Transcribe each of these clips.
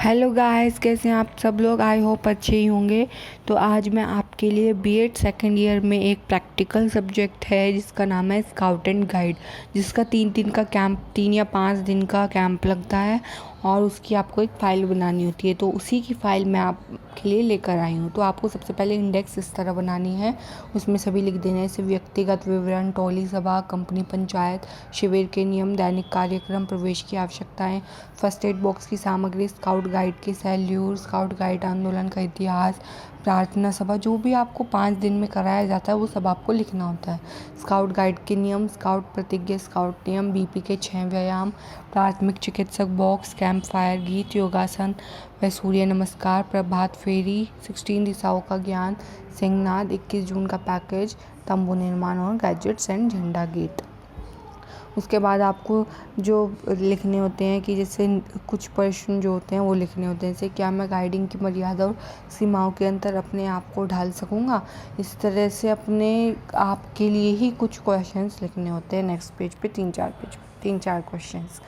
Hello guys, कैसे हैं आप सब लोग। आई होप अच्छे ही होंगे। तो आज मैं आपके लिए बीएड सेकेंड ईयर में एक प्रैक्टिकल सब्जेक्ट है जिसका नाम है स्काउट एंड गाइड, जिसका 3 या 5 दिन का कैंप लगता है और उसकी आपको एक फ़ाइल बनानी होती है। तो उसी की फ़ाइल मैं आपके लिए लेकर आई हूँ। तो आपको सबसे पहले इंडेक्स इस तरह बनानी है, उसमें सभी लिख देना है, जैसे व्यक्तिगत विवरण, टोली सभा, कंपनी पंचायत, शिविर के नियम, दैनिक कार्यक्रम, प्रवेश की आवश्यकताएं, फर्स्ट एड बॉक्स की सामग्री, स्काउट गाइड के सैल्यूट, स्काउट गाइड आंदोलन का इतिहास, प्रार्थना सभा, जो भी आपको 5 दिन में कराया जाता है वो सब आपको लिखना होता है। स्काउट गाइड के नियम, स्काउट प्रतिज्ञा, स्काउट नियम, बीपी के 6 व्यायाम, प्राथमिक चिकित्सक बॉक्स, कैंप फायर, गीत, योगासन व सूर्य नमस्कार, प्रभात फेरी, 16 दिशाओं का ज्ञान, सिंहनाद, 21 जून का पैकेज, तंबू निर्माण और गैजेट्स एंड झंडा गीत। उसके बाद आपको जो लिखने होते हैं कि जैसे कुछ प्रश्न जो होते हैं वो लिखने होते हैं, जैसे क्या मैं गाइडिंग की मर्यादा और सीमाओं के अंतर अपने आप को ढाल सकूंगा। इस तरह से अपने आप के लिए ही कुछ क्वेश्चंस लिखने होते हैं। नेक्स्ट पेज पे 3-4 क्वेश्चंस,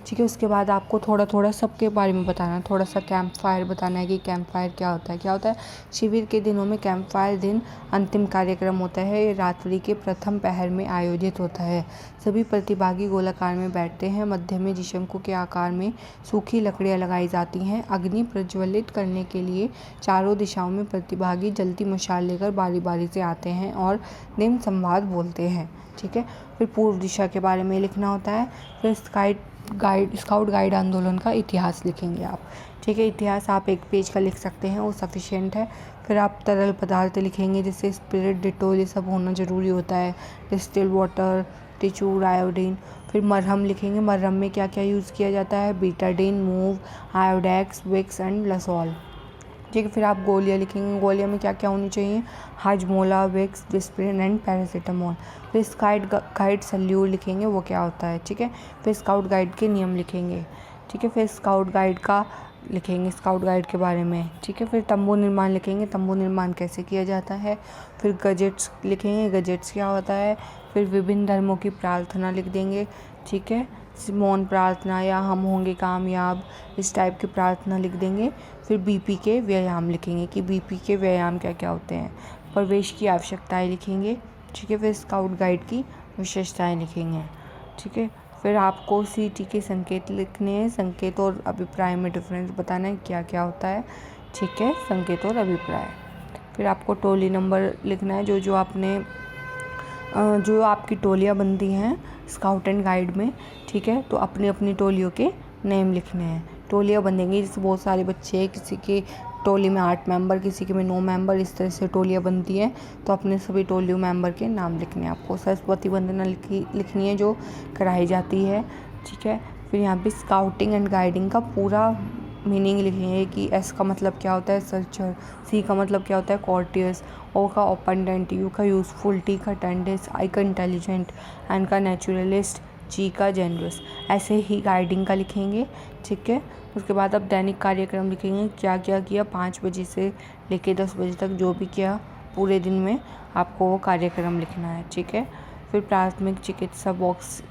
ठीक है। उसके बाद आपको थोड़ा थोड़ा सबके बारे में बताना है। थोड़ा सा कैंप फायर बताना है कि कैंप फायर क्या होता है। शिविर के दिनों में कैंप फायर दिन अंतिम कार्यक्रम होता है। ये रात्रि के प्रथम पहर में आयोजित होता है। सभी प्रतिभागी गोलाकार में बैठते हैं। मध्य में जिशंकु के आकार में सूखी लकड़ियां लगाई जाती हैं। अग्नि प्रज्वलित करने के लिए चारों दिशाओं में प्रतिभागी जलती मशाल लेकर बारी बारी से आते हैं और निम्न संवाद बोलते हैं, ठीक है। फिर पूर्व दिशा के बारे में लिखना होता है। फिर स्काउट गाइड आंदोलन का इतिहास लिखेंगे आप, ठीक है। इतिहास आप 1 पेज का लिख सकते हैं, वो सफिशिएंट है। फिर आप तरल पदार्थ लिखेंगे, जैसे स्पिरिट, डिटोल, ये सब होना ज़रूरी होता है। Distil water, tincture, iodine. फिर मरहम लिखेंगे, मरहम में क्या क्या यूज़ किया जाता है, Betadine, Move, Iodex, Vicks and Lysol, ठीक है। फिर आप गोलियाँ लिखेंगे, गोलियाँ में क्या क्या होनी चाहिए, Hajmola, Vicks, Disprin and paracetamol. फिर स्काउट गाइड सैल्यूट लिखेंगे, वो क्या होता है, ठीक है। फिर स्काउट गाइड के नियम लिखेंगे, ठीक है। फिर स्काउट गाइड का लिखेंगे, स्काउट गाइड के बारे में, ठीक है। फिर तंबू निर्माण लिखेंगे, तंबू निर्माण कैसे किया जाता है। फिर गजेट्स लिखेंगे, गजेट्स क्या होता है। फिर विभिन्न धर्मों की प्रार्थना लिख देंगे, ठीक है। मौन प्रार्थना या हम होंगे कामयाब, इस टाइप की प्रार्थना लिख देंगे। फिर बीपी के व्यायाम लिखेंगे कि बीपी के व्यायाम क्या क्या होते हैं। प्रवेश की आवश्यकताएं लिखेंगे, ठीक है। फिर स्काउट गाइड की विशेषताएं लिखेंगे, ठीक है। फिर आपको सीटी के संकेत लिखने हैं, संकेत और अभिप्राय में डिफरेंस बताना है क्या क्या होता है, ठीक है, संकेत और अभिप्राय। फिर आपको टोली नंबर लिखना है, जो आपकी टोलियाँ बनती हैं स्काउट एंड गाइड में, ठीक है। तो अपनी अपनी टोलियों के नेम लिखने हैं। टोलियाँ बनेंगी, जैसे बहुत सारे बच्चे हैं, किसी की टोली में 8 मेंबर, किसी के में 9 मेंबर, इस तरह से टोलियाँ बनती हैं। तो अपने सभी टोलियों मेंबर के नाम लिखने हैं आपको। सरस्वती वंदना लिखनी है जो कराई जाती है, ठीक है। फिर यहाँ पे स्काउटिंग एंड गाइडिंग का पूरा मीनिंग लिखेंगे कि एस का मतलब क्या होता है, सर्चर, सी का मतलब क्या होता है, कॉर्टियस, ओ का ओपेंडेंट, यू का यूज़फुल, टी का टेंडेंस, आई का इंटेलिजेंट, एन का नेचुरलिस्ट, जी का जेनरस। ऐसे ही गाइडिंग का लिखेंगे, ठीक है। उसके बाद अब दैनिक कार्यक्रम लिखेंगे, क्या क्या किया 5 बजे से लेके 10 बजे तक, जो भी किया पूरे दिन में आपको वो कार्यक्रम लिखना है, ठीक है। फिर प्राथमिक चिकित्सा बॉक्स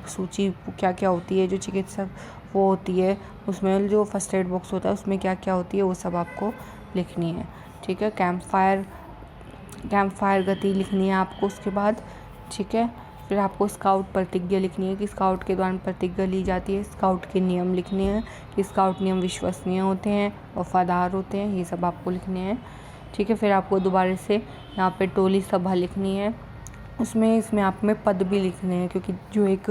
सूची क्या क्या होती है, जो चिकित्सक वो होती है उसमें जो फर्स्ट एड बॉक्स होता है उसमें क्या क्या होती है वो सब आपको लिखनी है, ठीक है। कैंप फायर गति लिखनी है आपको उसके बाद, ठीक है। फिर आपको स्काउट प्रतिज्ञा लिखनी है कि स्काउट के दौरान प्रतिज्ञा ली जाती है। स्काउट के नियम लिखने हैं कि स्काउट नियम विश्वसनीय होते हैं, वफादार होते हैं, ये सब आपको लिखने हैं, ठीक है। फिर आपको दोबारा से यहाँ पे टोली सभा लिखनी है, इसमें आप में पद भी लिखने हैं, क्योंकि जो एक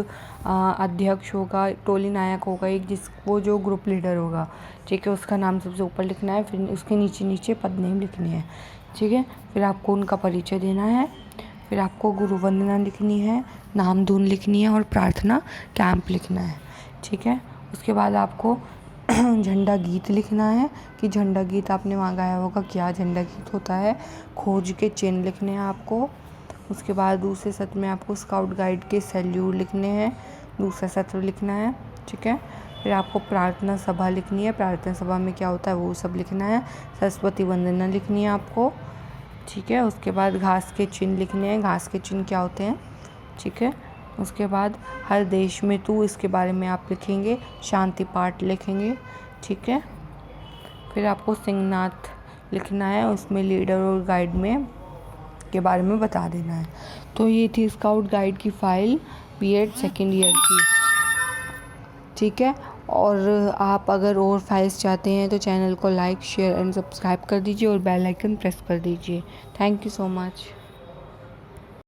अध्यक्ष होगा, टोली नायक होगा एक, वो जो ग्रुप लीडर होगा, ठीक है, उसका नाम सबसे ऊपर लिखना है। फिर उसके नीचे नीचे पद नेम लिखने हैं, ठीक है। फिर आपको उनका परिचय देना है। फिर आपको गुरु वंदना लिखनी है, नाम धुन लिखनी है और प्रार्थना कैंप लिखना है, ठीक है। उसके बाद आपको झंडा गीत लिखना है कि झंडा गीत आपने वहाँ गाया होगा, क्या झंडा गीत होता है। खोज के चिन्ह लिखने हैं आपको। उसके बाद दूसरे सत्र में आपको स्काउट गाइड के सैल्यूट लिखने हैं, दूसरा सत्र लिखना है, ठीक है। फिर आपको प्रार्थना सभा लिखनी है, प्रार्थना सभा में क्या होता है वो सब लिखना है। सरस्वती वंदना लिखनी है आपको, ठीक है। उसके बाद घास के चिन्ह लिखने हैं, घास के चिन्ह क्या होते हैं, ठीक है। उसके बाद हर देश में तू, इसके बारे में आप लिखेंगे। शांति पाठ लिखेंगे, ठीक है। फिर आपको सिंहनाथ लिखना है, उसमें लीडर और गाइड में के बारे में बता देना है। तो ये थी स्काउट गाइड की फ़ाइल बीएड सेकेंड ईयर की, ठीक है। और आप अगर और फाइल्स चाहते हैं तो चैनल को लाइक शेयर एंड सब्सक्राइब कर दीजिए और बेल आइकन प्रेस कर दीजिए। Thank you so much.